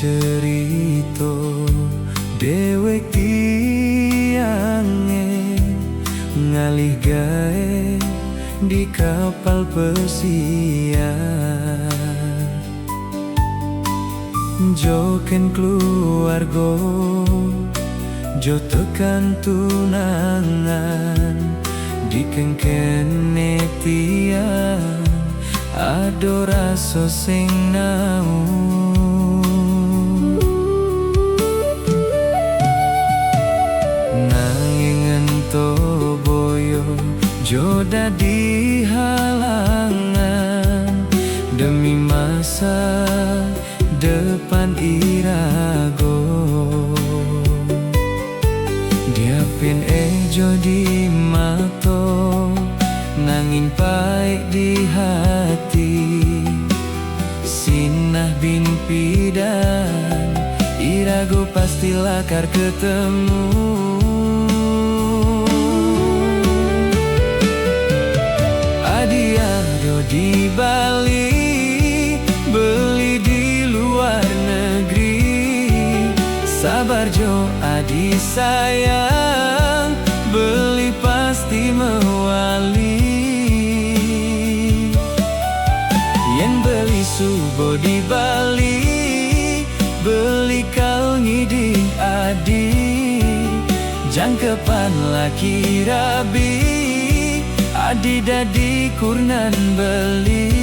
Cerito dewek tiange ngalih gawe di kapal pesiar, joken keluarga jo tekan tunangan dikengkene tiang ado rasa sing naung. Jo dadi halangan demi masa depan irago, diapin ejo di mato nanging baik di hati, sinah bin pidan irago pasti lakar ketemu. Di Bali, beli di luar negeri, sabar jo adi sayang, beli pasti mewali. Yen beli subo di Bali, beli kal ngiding adi, jangkepan laki rabi, adi dadi kurnan beli.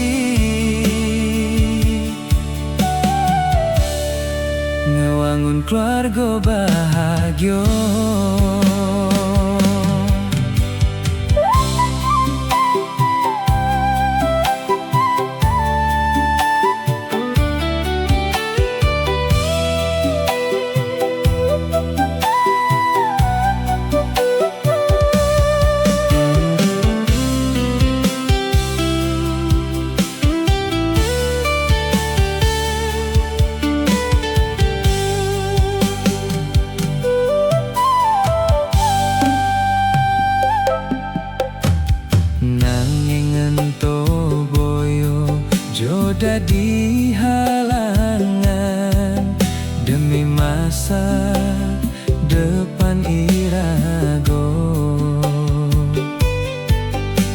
Ngewangun keluarga bahagia. Dadi halangan demi masa depan irago,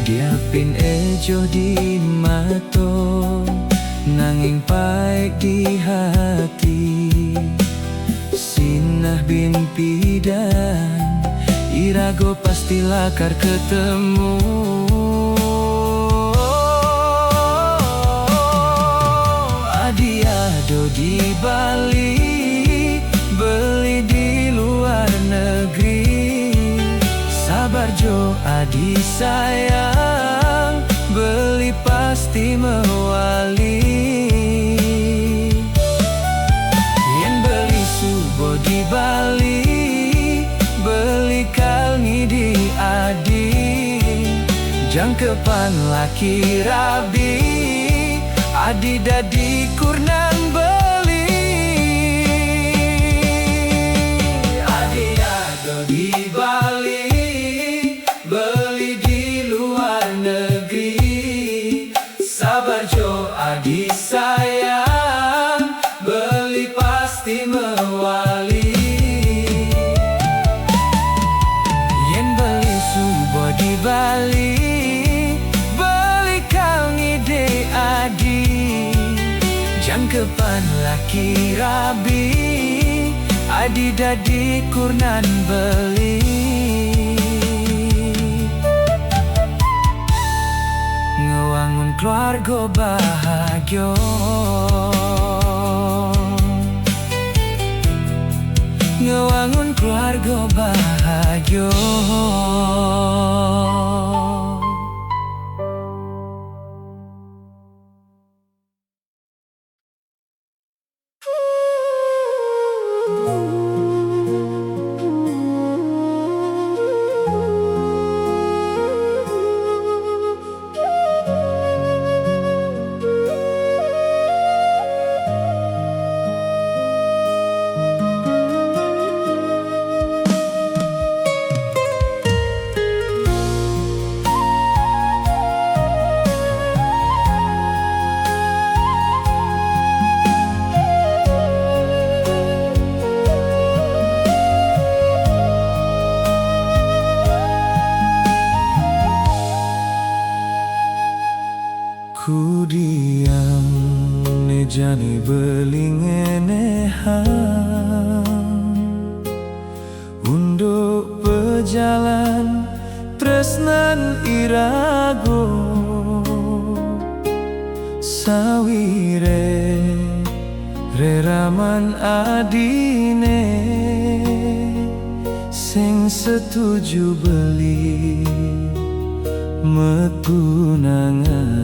diapin ejo di mato nanging baik di hati, sinah bin pidan irago pasti lakar ketemu. Di Bali, beli di luar negeri, sabar jo adi sayang, beli pasti mewali. Yen beli subo di Bali, beli kal ngidi adi, jangkepan laki rabi, adi dadi kurnan beli. Adi ado di Bali, beli di luar negeri, sabar jo adi sayang, beli pasti mewali. Yen beli subo di Bali, jangkepan laki rabi, adi dadi kurnan beli. Ngewangun keluarga bahagia. Ngewangun keluarga bahagia. Ku diam nejani belingenehan untuk pejalan tresnan irago sawire reraman adine sing setuju beli metunangan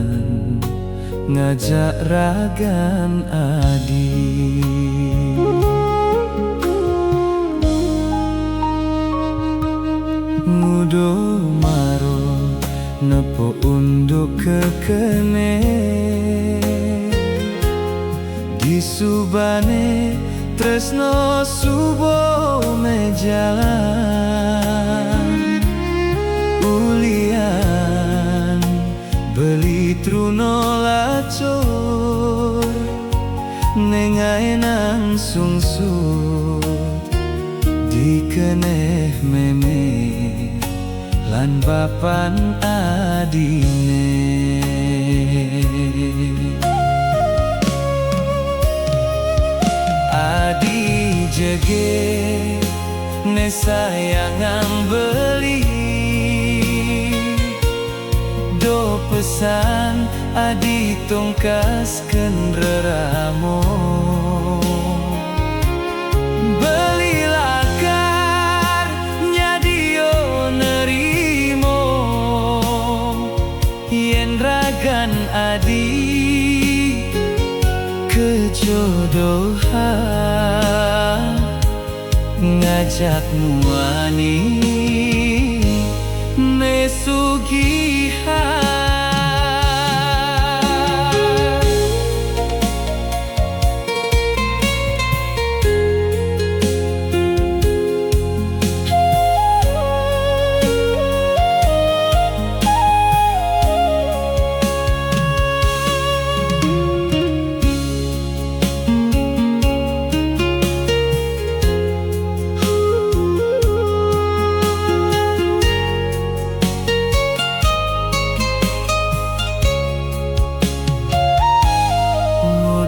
ngajak ragan adi. Ngudo maro nepo unduk kekene disubane tresno subo mejalan ulian beli truno lacur nengae nang sungsut dikeneh meme lan bapan adine. Adi jege ne sayangang beli do pesan adi tongkaskeun reramo beli lakar nyadio nerimo yen ragan adi kejodohan ngajak muani nesugihan.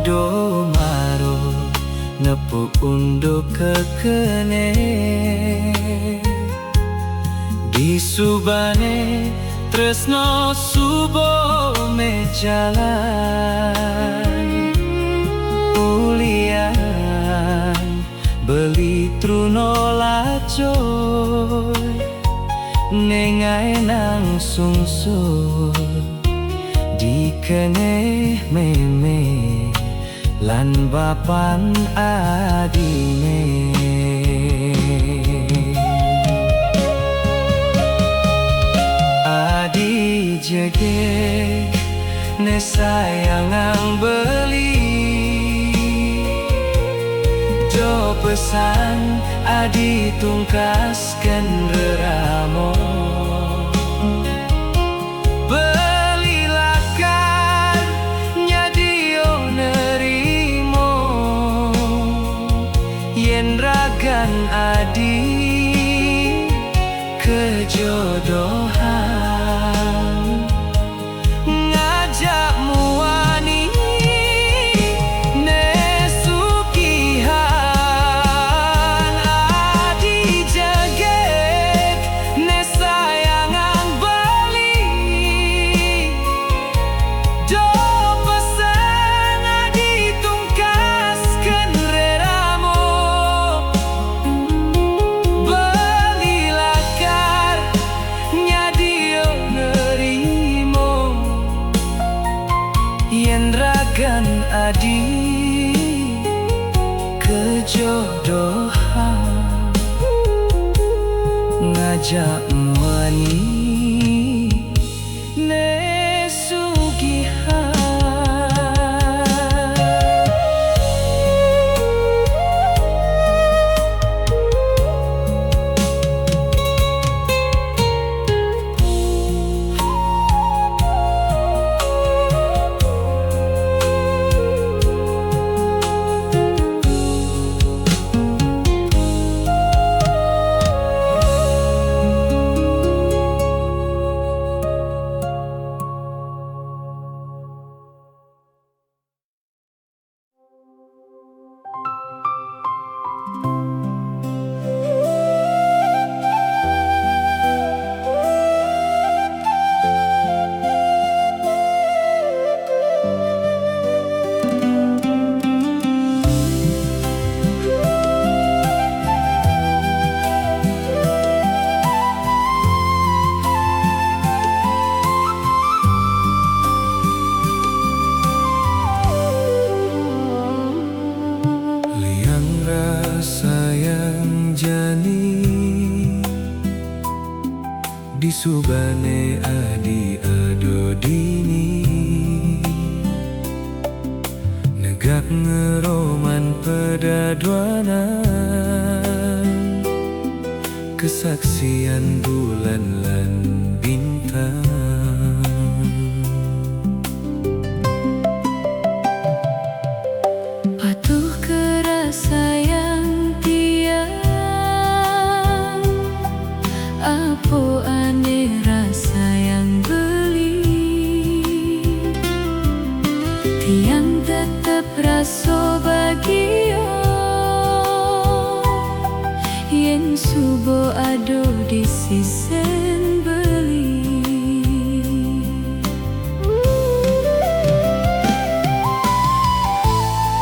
Do maro nepo unduk kekene disubane tresno subo mejalan ulian beli truno lacur nengae nang sungsut dikeneh meme lan bapan adine. Adi jege ne sayangang beli do pesan adi tungkaskeun reramo ragan adi kejodohan ngajak muani nesugihan. Adi jegek ne sayangang beli do pesan adi tungkaskeun reramo yen ragan adi kejodohan ngajak muani nesugihan. subane adi ado dini negak ngeroman pedaduanan kesaksian bulan lan bintang patuh kerasa yang tiang apo ane rasa yang beli tiang tetep raso bagio yen subo ado di sisen beli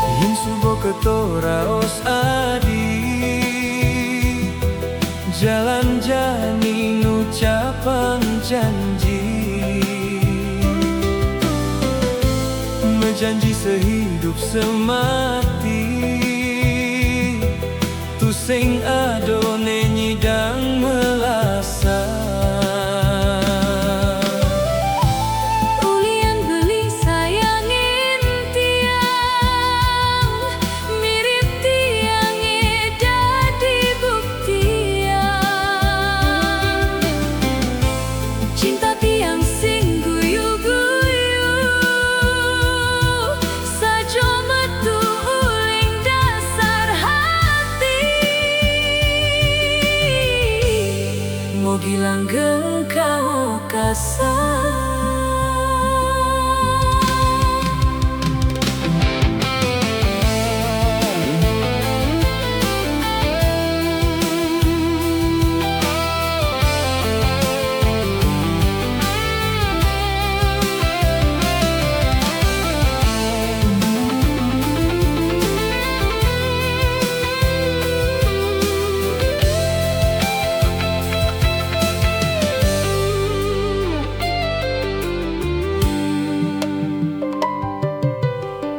yen subo ketoraos adi jalan jani ngucapan janji menjanji sehidup semati tu sing ado nyidang melasa ulian beli sayangin tiang mirip tiang dadi buktian cinta tiang sing guyu-guyu sajo metu uling dasar hati mogi langgeng kau kasar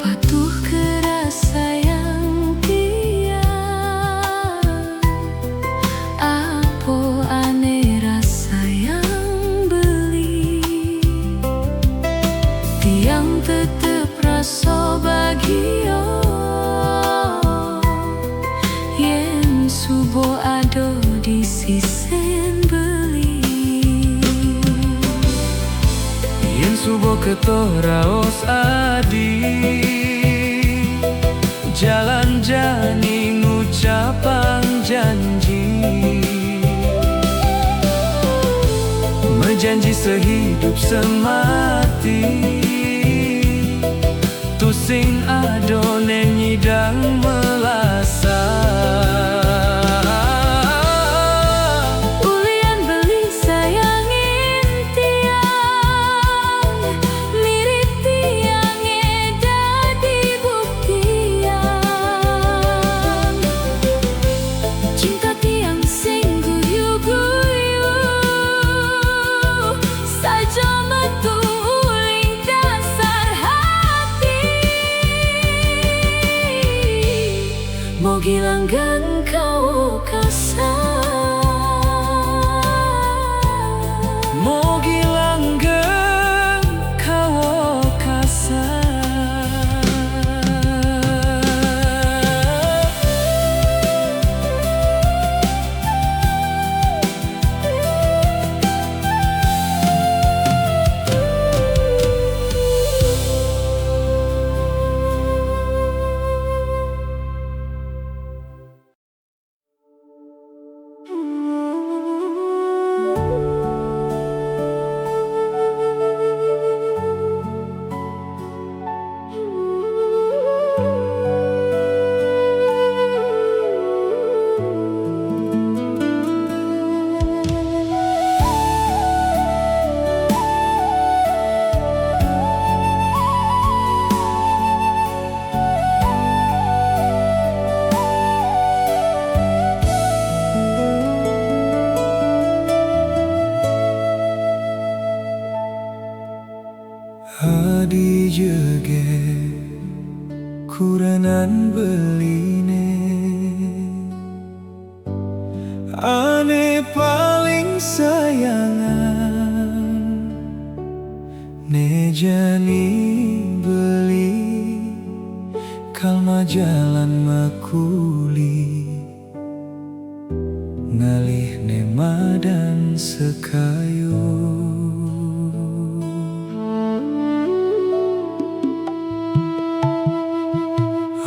patuh kerasa yang tiang apo ane rasa yang beli tiang tetep raso bagio yen subo ado di sisen beli yen subo ketoraos adi jalan jani ngucapan janji menjanji sehidup semati tu sing ado nyidang melasa ulian beli sayangin tiang mirip tiang dadi buktian cinta tiang sing guyu-guyu sajo metu uling dasar hati mogi langgeng kau kasar mogi langgeng kau kasar Adi jege kuranan beline ane paling sayangan nyeni beli kalma jalan makuli ngalih nema dan sekayu.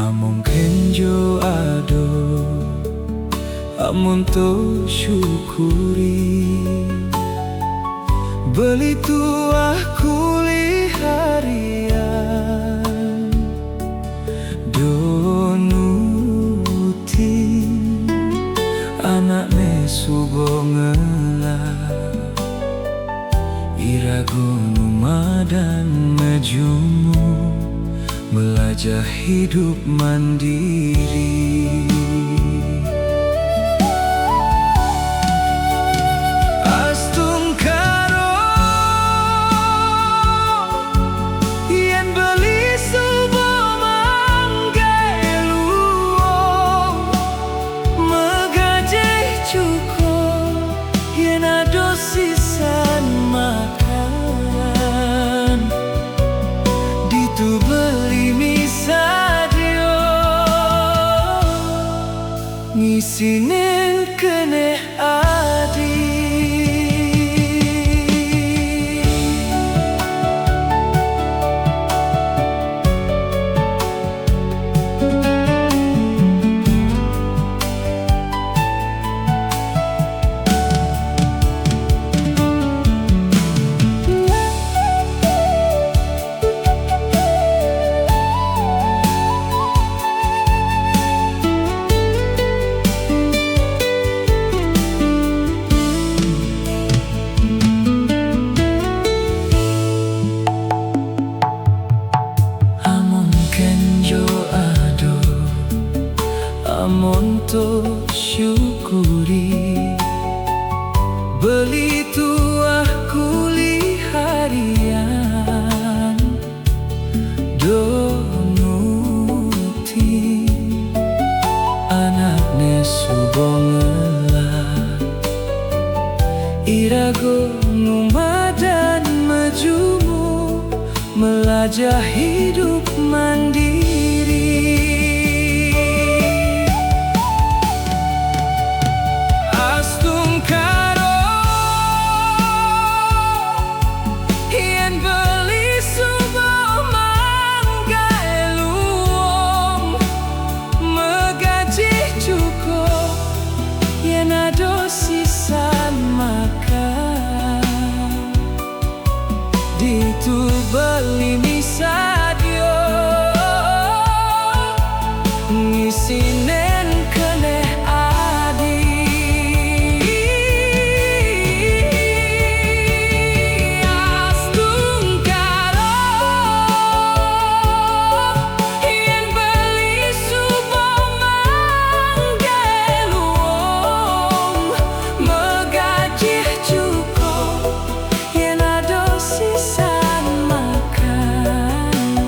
Among kenjo ado amun to syukuri beli tuah kuli harian donuti anak mesubo ngelah irago numa dan mejumu melajah hidup mandiri. Sisan makan ditu beli misadio ngisinin kene adi. Amon to syukuri beli tuah kuli harian donuti anak nesubongelah irago numa dan mejumu melajah hidup mandiri. Sisan makan ditu beli misadio ngisinen kene adi. Astung karo yen beli subo manggeluong megajih cukup yen ado sisan makan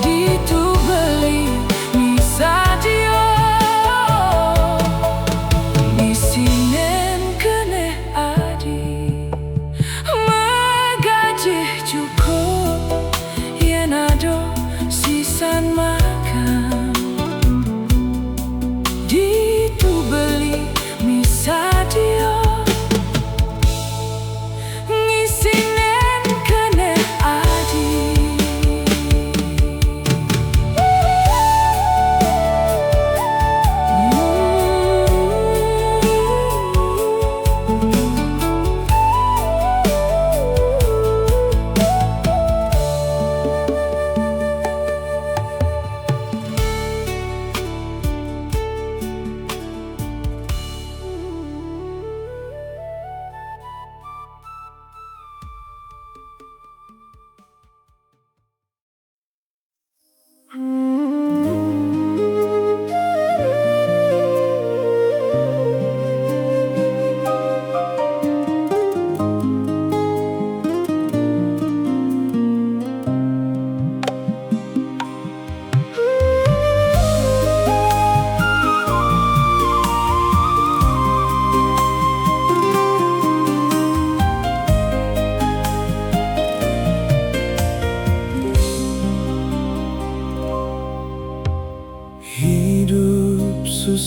ditu beli misadio ngisinen kene adi megajih cukup yen ado sisan makan ditu beli misadio ngisinen kene adi.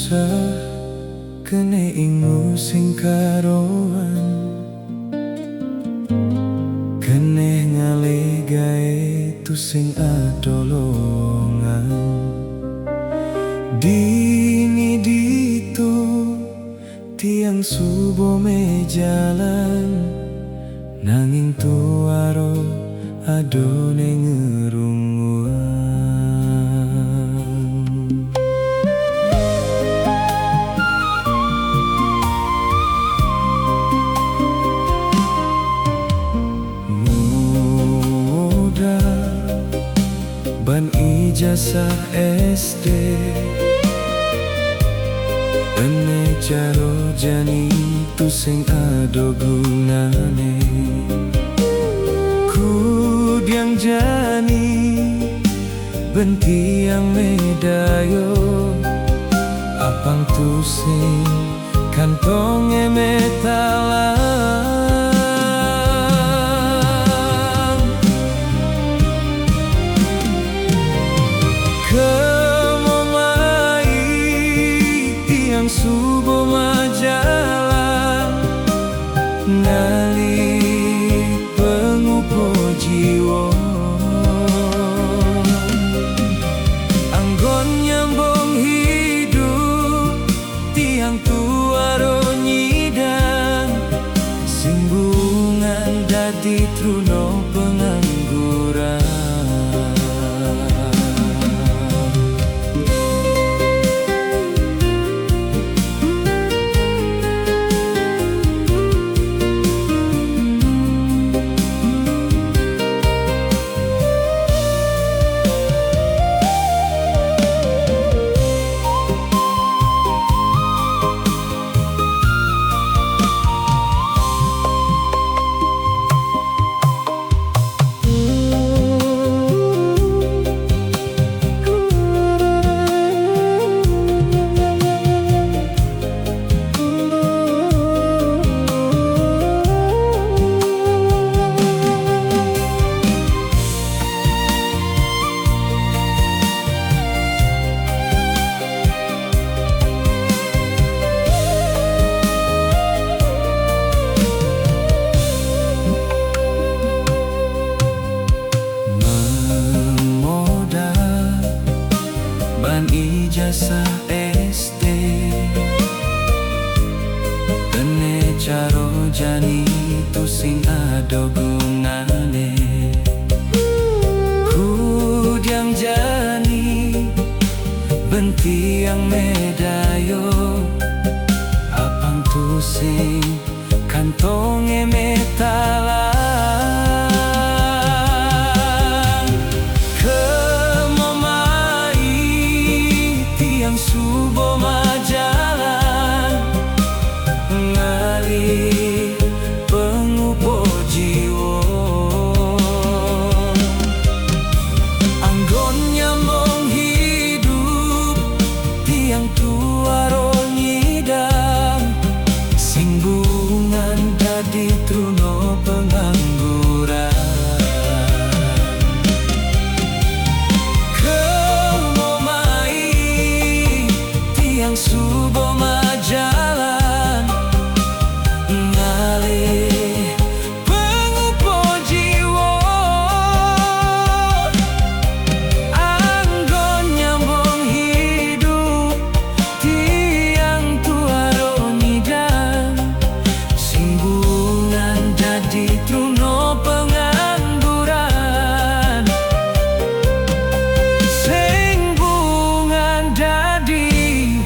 susah kene ingu sing karoan, kene ngale gae tu sing adolongan. Dini ditu tiang subo me jalan, nanging tuaro adone ngerunguan. Muda ban ijazah SD, ene caro jani tu sing ado gunane. Kudyang jani benti yang medayo, apang tu sing kantonge metalang. Kemomai tiang subo majalah, ngali pengupo jiwa. Anggon nyambung hidup tiang tuaro nyidang, simbungan dadi truno pengangguran. Ijazah SD, kene caro jani tu sing ado gunane. Kudyang jani benti yang medayo, apang tu sing kantonge metalang. Subo majalan, ngali pengupo jiwa. Anggon nyambung hidup tiang tuaro nyidang, simbungan dadi truno pengangguran. Subo majalan, ngalih pengupo jiwa. Anggon nyambung hidup tiang tuaro nyidang, simbungan dadi truno pengangguran. Simbungan dadi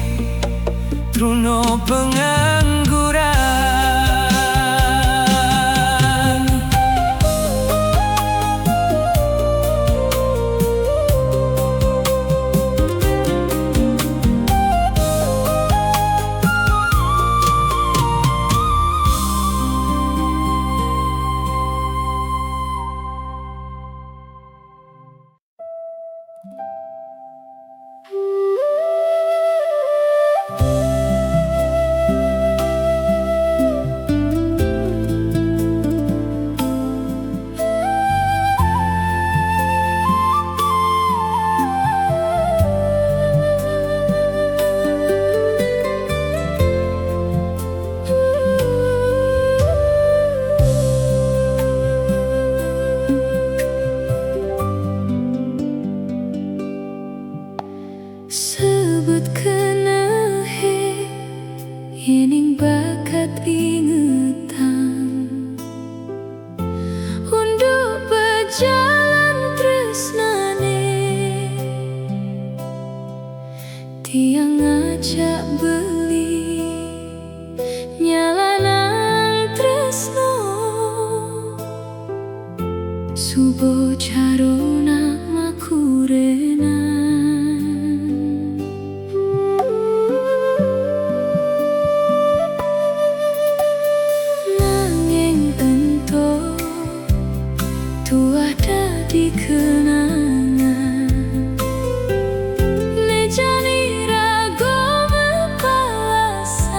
truno pengangguran. Subo carona makurena nanging ento tu ada di kenangan nejani rago mepalasan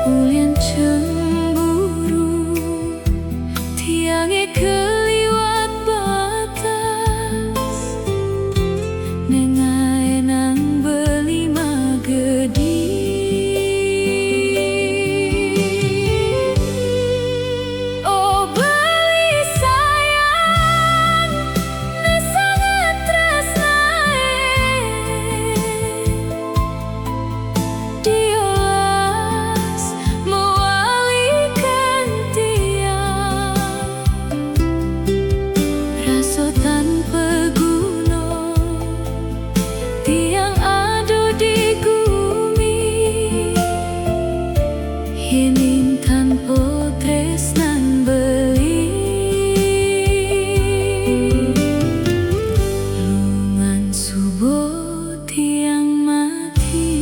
ulien cemburu tiange keliwat batas nengae nang beli magedi oh beli sayang ne sangat tresnae diolas mewalikan tiang rasa tanpa guna tiang ada di bumi hening tanpa tresnan beli lungan subuh tiang mati.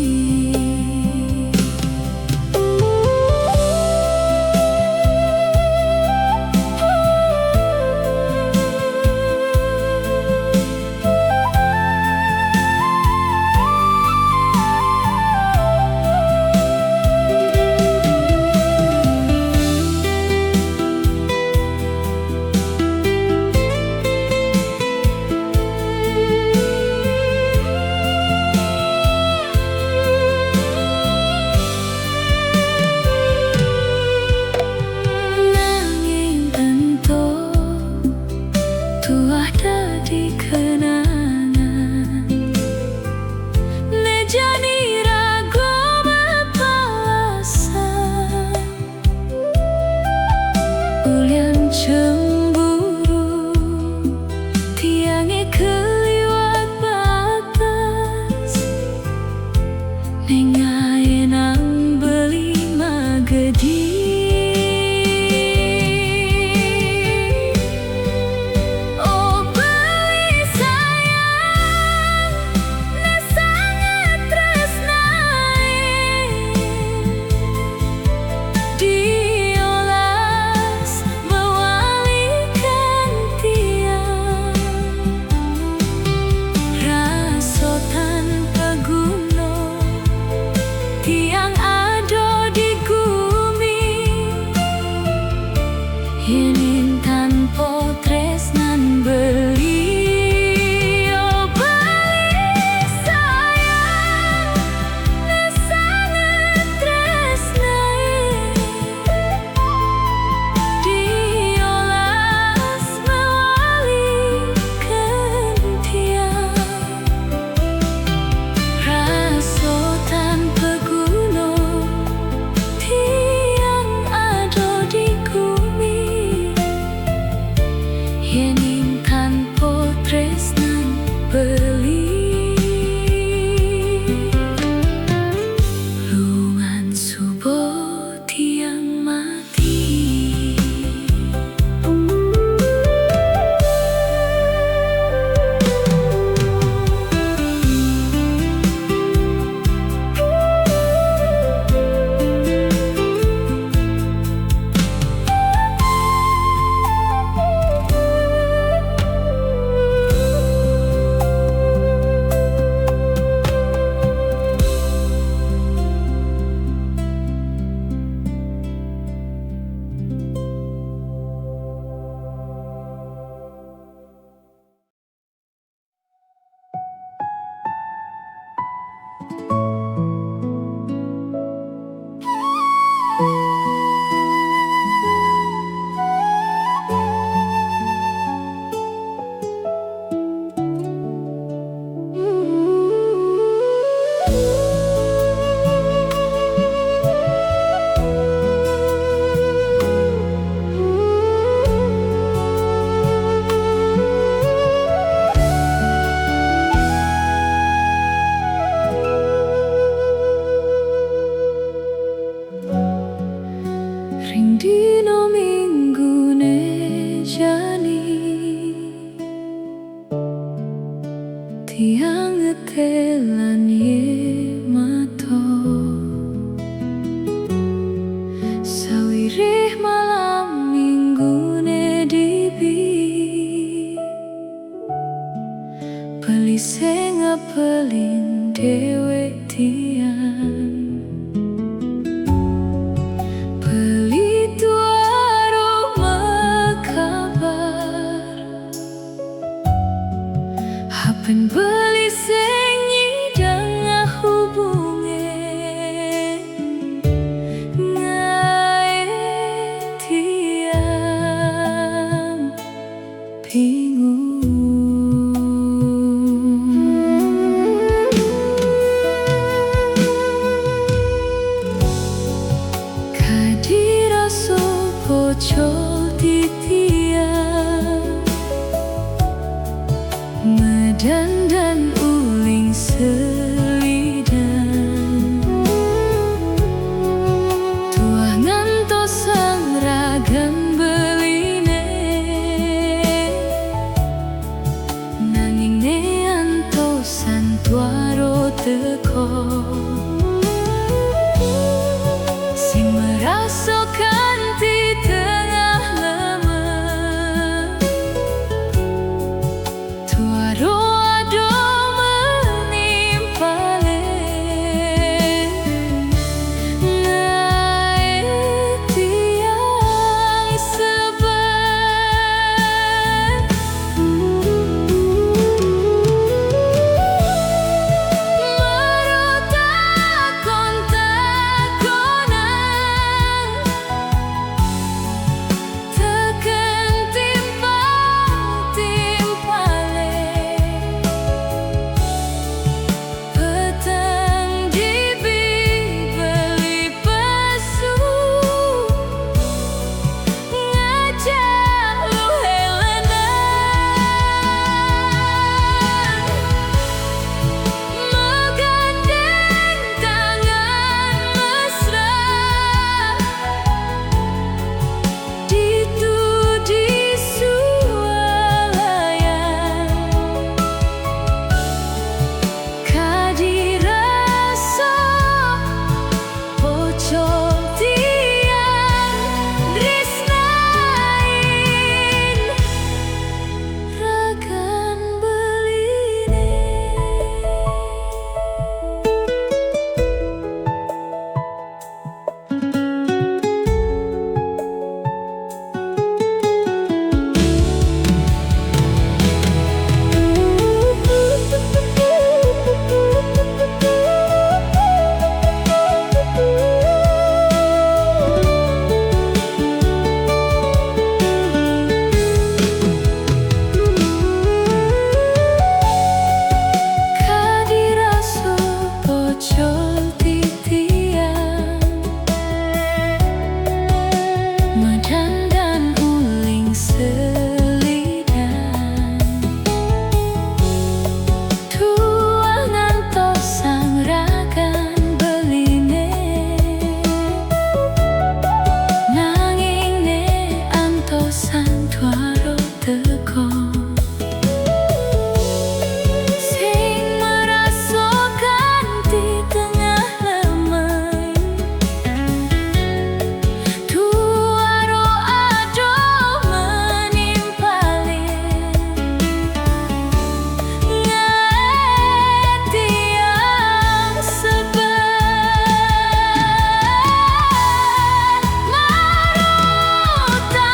Nanging ento tu ada di kenangan nejani rago mepalasan ulien cemburu tiange keliwat batas nengae nang beli magedi oh beli sayang ne sangat tresnae diolas mewalikan tiang rasa tanpa guna tiang ada di bumi hening tanpa tresnan beli oh beli sayang ne sangat tresnae diolas mewalikan tiang rasa tanpa guna tiang ada di bumi sing ngapelin dhewe tiang pelito aroma kabar hapen beli sing nyidang hubunge ngae tiang bingung bocol di tiang medan dan uling selidan tuangan tosang ragam beline nanging nean tosan tuaro teko sing merasakan di tengah lemah tuaro ado menimpale ngae tiang seban merotakon takonan tekan timpang-timpale petang dibeli pesu ngajak lu helenan menggandeng tangan mesra ditu di sualayan kadirasa bocol tiang tresnain ragan beline. Kadiraso bocol di tiang medan dan uling selidan tuangan tosang ragan beline nanging ne antosan tuaro teko sing merasakan di tengah lemah tuaro ado menimpale ngae tiang seban marotakon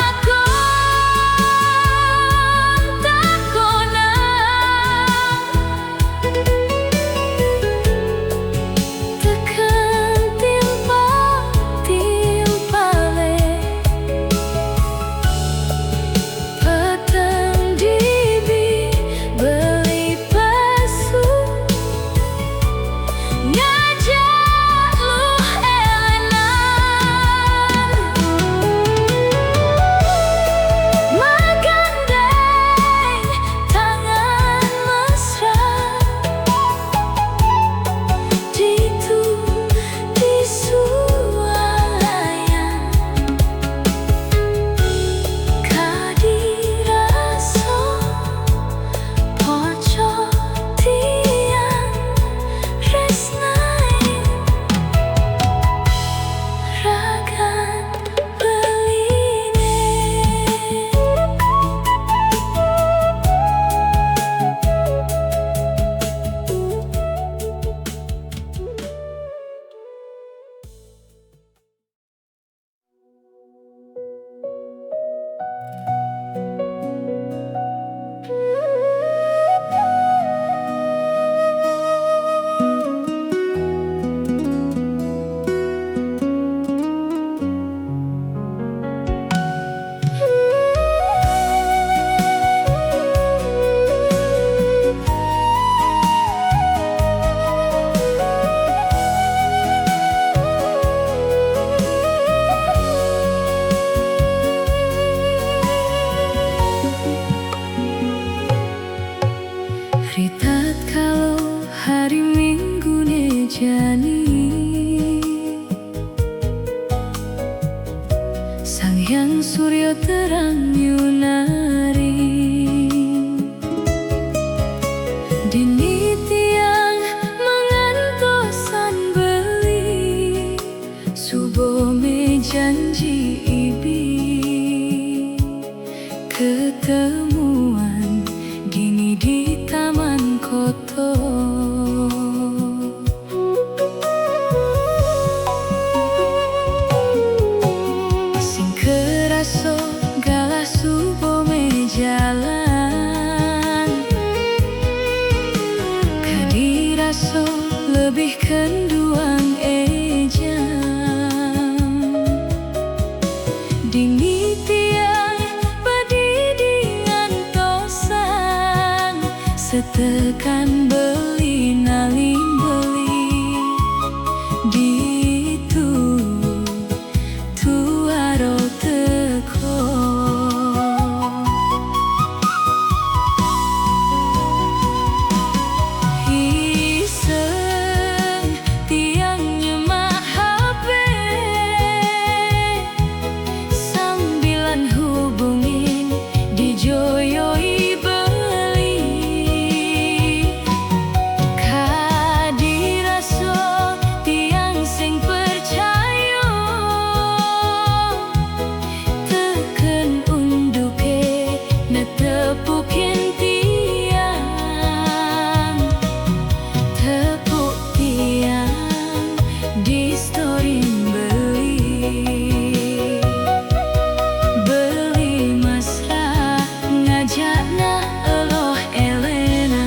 ketemuan gini di taman koto. Sing keraso galah subo jalan, kadiraso lebih kenduang ejam. Dingi tiang padidingan tosan, setekan beli naling beli ditu tuaro teko. Hiseng tiang nyemah HP, sambilan hubungin dijoyoi beli. Kadiraso tiang sing percaya, teken unduke netepukin tiang, tepuk tiang di story beli mesra ngajakna eloh Elena.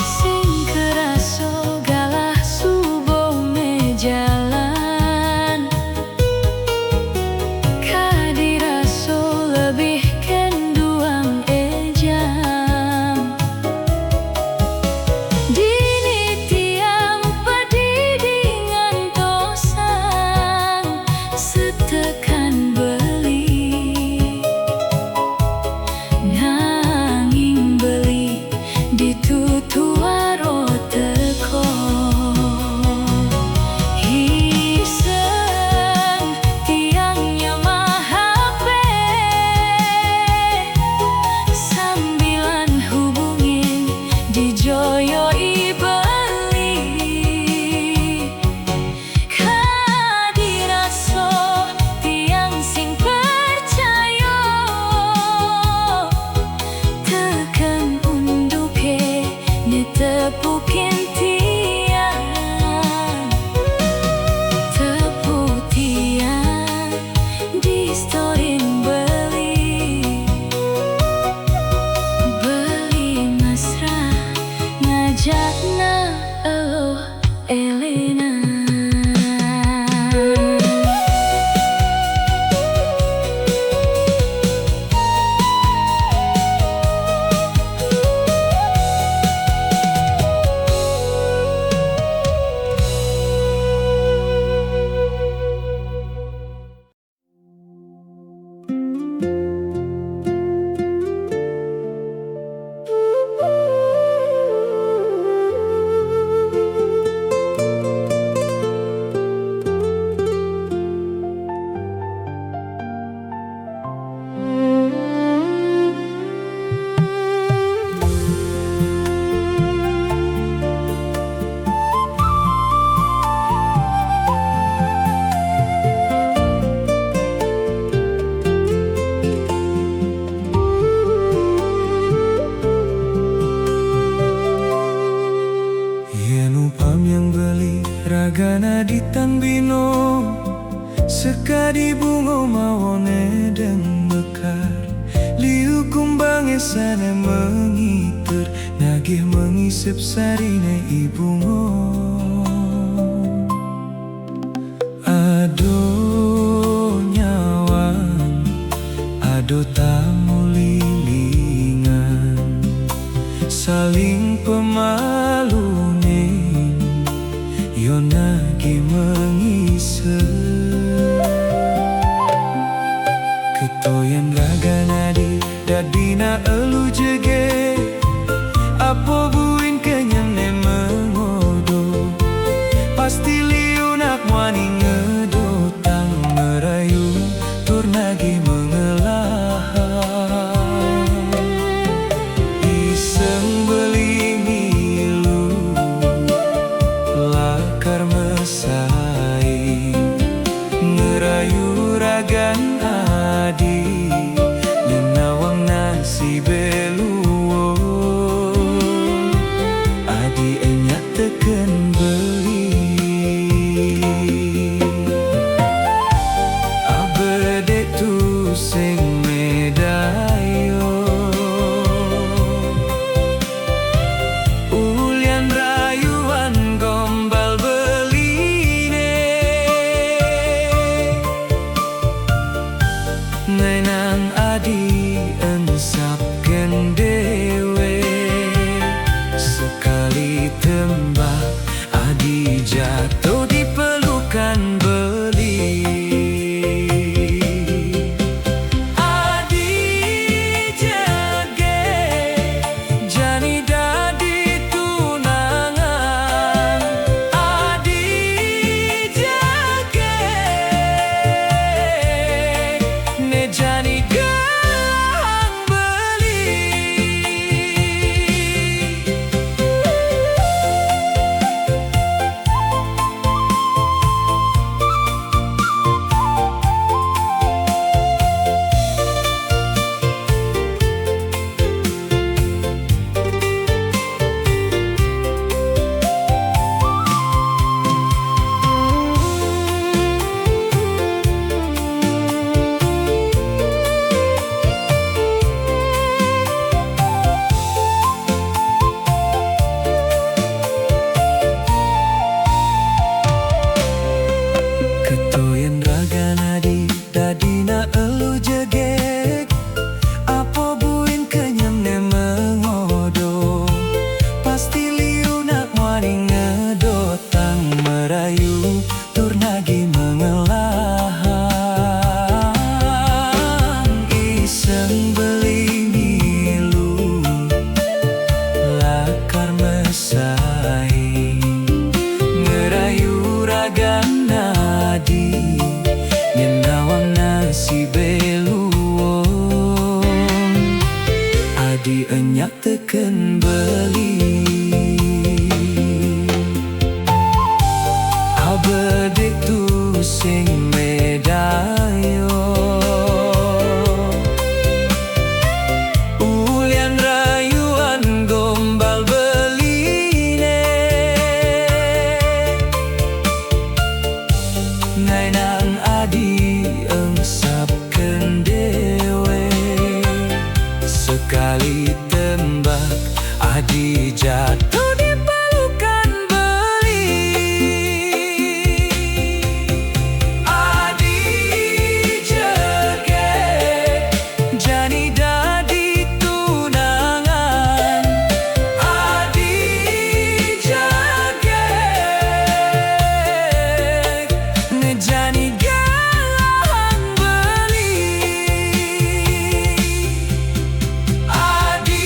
Sing keraso galah subo jalan, kadiraso lebih kenduang ejam. Dini tiang padidingan tosan, setekan beli nanging beli ditutuaro teko. Hiseng tiang nyemah HP, sambilan hubungin dijoyoi beli. Kadiraso tiang sing percaya, teken unduke netepukin tiang, tepuk tiang di story beli mesra ngajakna eloh Elena. Yen upam beli ragana di tanbino, sekadi bungo mawone dan mekar. Liu kumbange sana mengiter, nagih mengisep sarine ibungo. Ado nyawang, ado tamu lilingan, saling pemalunin, yo nagih mengisep. Ketoyen raganadi dadina elu jege Apo buin kenyang ne mengodo Pasti liunak wani ngedotang merayu tur nagi mengelah Iseng belingilu lakar mesai ngerayu ragan adi nyenawang nasi beluo adi enyak teken beli abede tu sing medayo ulian rayuan gombal beline Ngenang adi ensapken dewe Sekali tembak adi jatuh di pelukan beli Adi jage jani dadi tunangan Adi jage ne jani gang beli Ketoyen raganadi dadina elu jegek Apo buin kenyam ne mengodo Pasti liunak wani ngedotang merayu tur nagi mengelah Iseng belingilu lakar mesai ngerayu ragan nadi nyenawang nasi beluo adi enyak teken beli abede tu sing medayo ulian rayuan gombal beline Ngainang adi engsapken dewe Sekali tembak adi jatuh di pelukan beli Adi jege jani dadi tunangan Adi jage ngejani gang beli Adi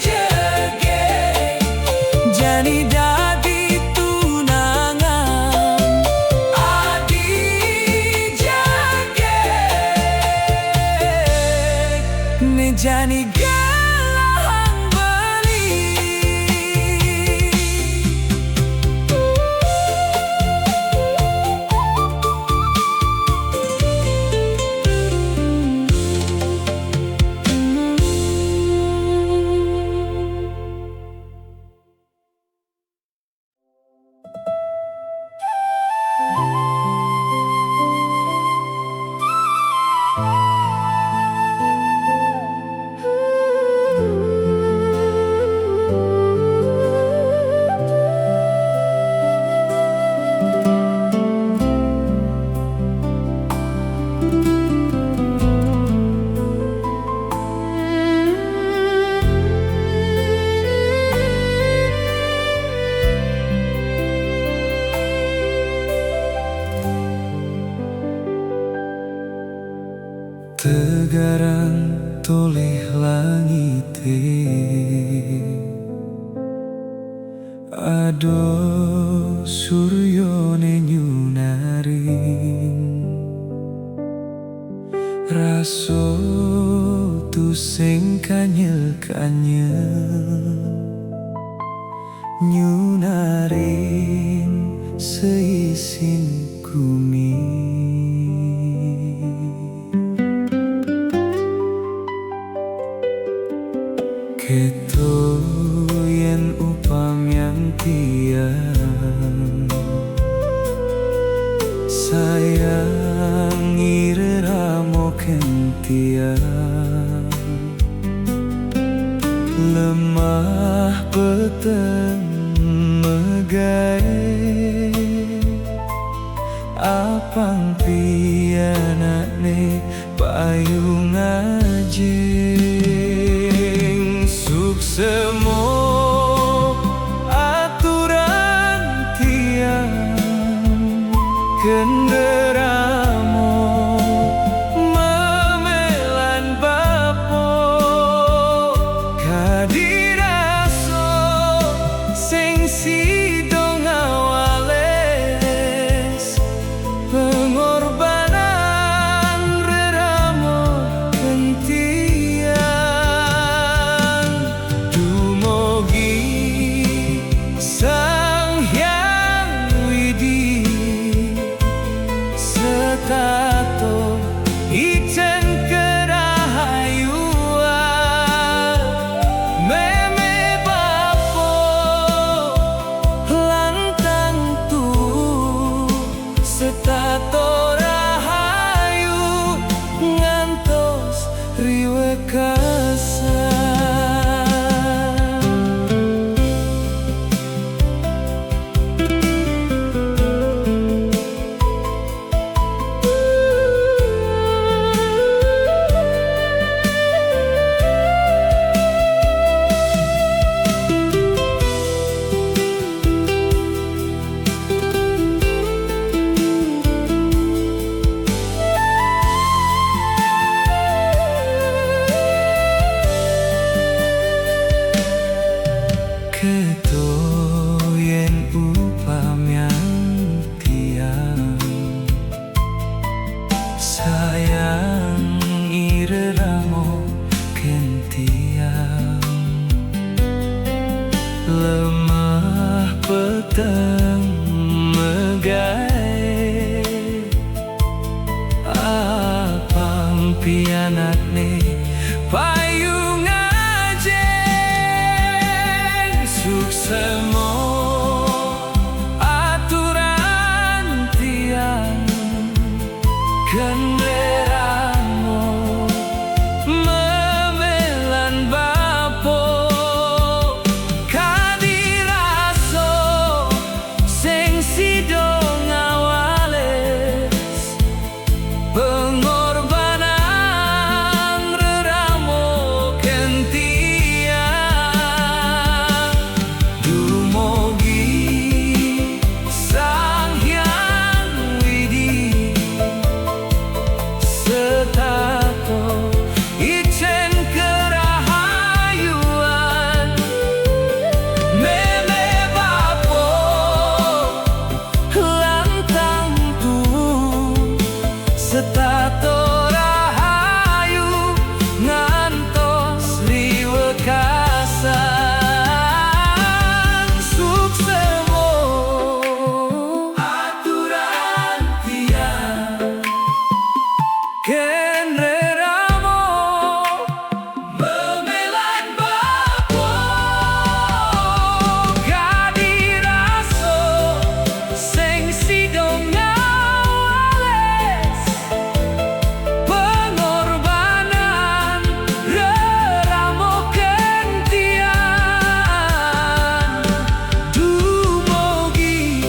jege jani dadi tunangan Adi jage ngejani gang beli Tegaran toleh langit ado suryone nyunaring raso tu sing kanyel-kanyel nyunaring seisin bumi. Keto yen upamyan tiang sayang ireramo kentiang lemah peteng megai apang pianane payung ajeng suksemo aturan tiang kenderamo memelan bapo kadiraso sing sidong awales pengorbanan reramo kentian dumugi Sang Hyang Widi setato ijen kerahayuan meme bapo lantang tu setato rahayu ngantos riwe kasar. Keto yen upamyan tiang sayang ireramo kentiang lemah peteng megai apang pianane payung suksemo aturan tiang kenderamo memelan bapo kadiraso sing sidong awales pengorbanan reramo kentiang dumugi Sang Hyang Widi setato ijen kerahayuan meme bapo lantang tu setato rahayu ngantos riwe kasar suksemo aturan tiang kenderamo memelan bapo kadiraso sing sidong awales pengorbanan reramo kentian dumugi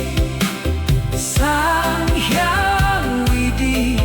Sang Hyang Widi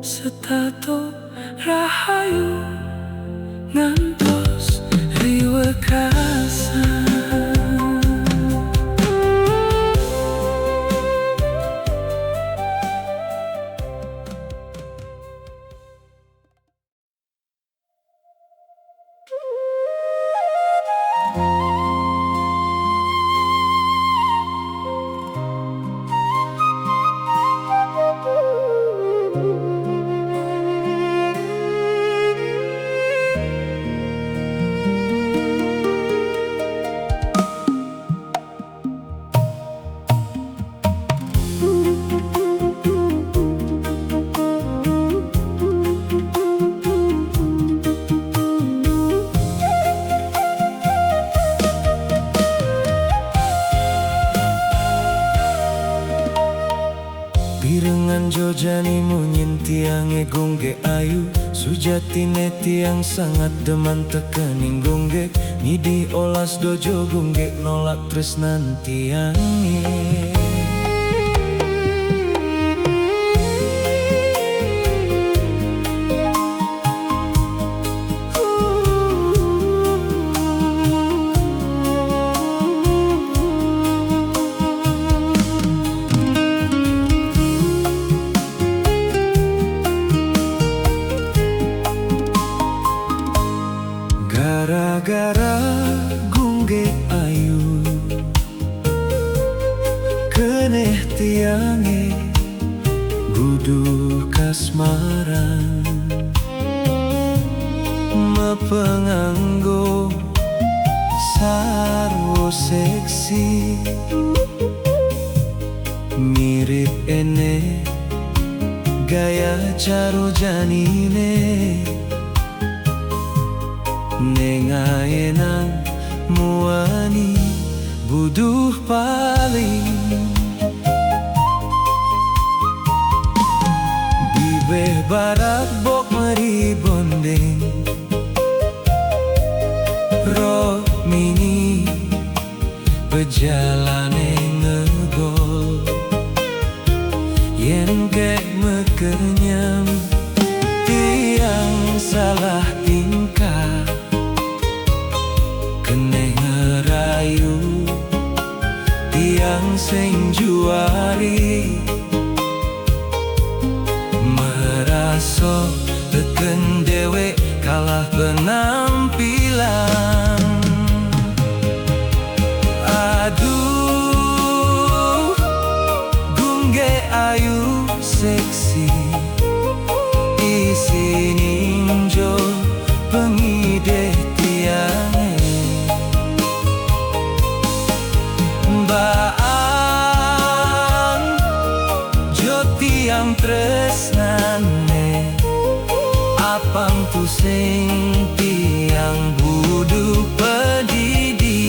setato rahayu ngantos riwekasan. Pirengan jojani munyin tiange gongge ayu, sujatine tiang sangat deman tekening gonggek. Midi olas dojo gonggek nolak tresnan tiange. Gara-gara gonggek ayu keneh tiange budu kasmaran mepenganggo sarwo seksi mirip ene gaya caro janine. Nengaenang muani buduh paling bibeh barat bok meri bondeng roh mini pejalane ngegol yen kek mekenyam tiang salah tingkah keneh ngerayu tiang sing juari meraso teken dewek kalah penampilan. Aduh gonggek ayu seksi isi ninjo pengide tiange. Baang joti yang tresnane apang tu sing tiang budu pedidi.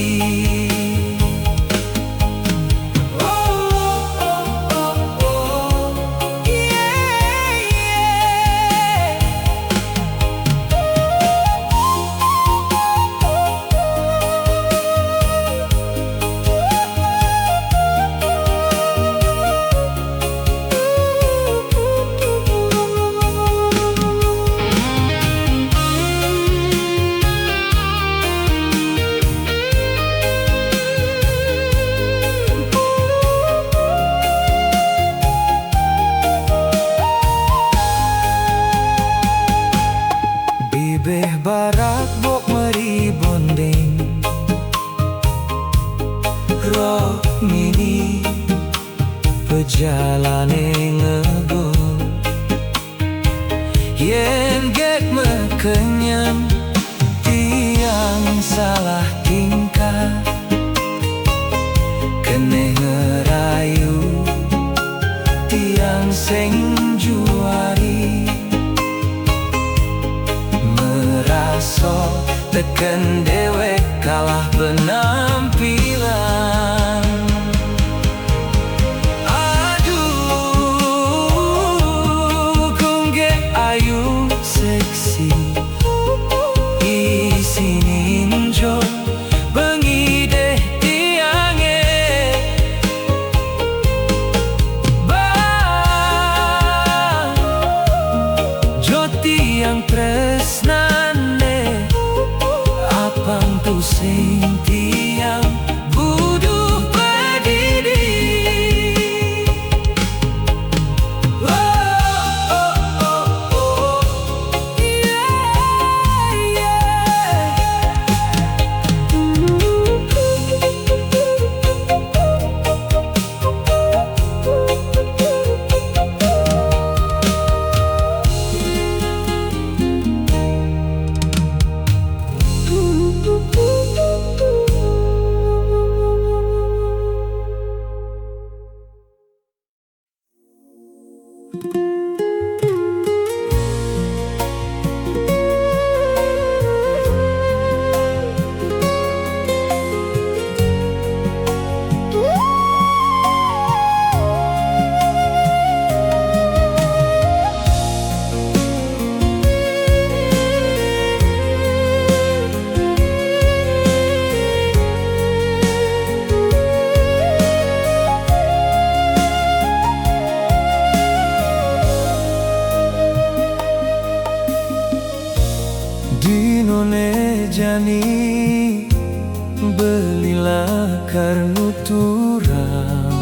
Bibeh barat bok meri bondeng roh mini pejalane ngegol yen gek mekenyam tiang salah tingkah keneh ngerayu tiang sing juari meraso teken dewek kalah penampilan. Aduh gonggek ayu seksi isi ninjo pengide tiange. Bang tiang tresnane apang tu sing tiang buduh pedidi. Oh, oh, oh, oh. Yeah, Dinone jani belilah karnu turang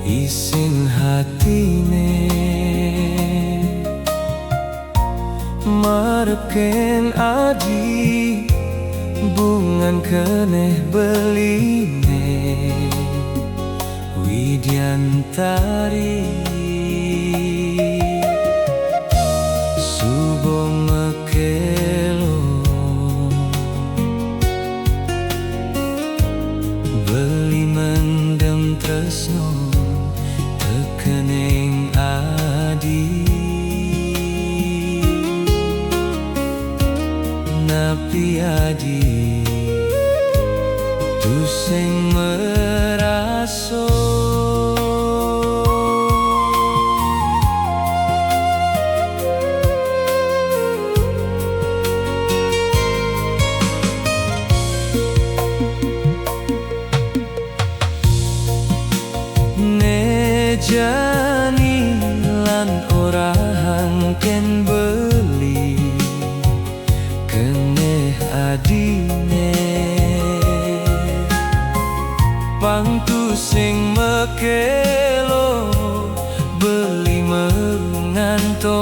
isin hatine marepken adi bungan keneh beline Widyantari subong mekelo beli mendem tresno tekening adi napi adi tu sing meraso. Jani lan ora hangken beli keneh adine pangtu sing mekelo beli menganto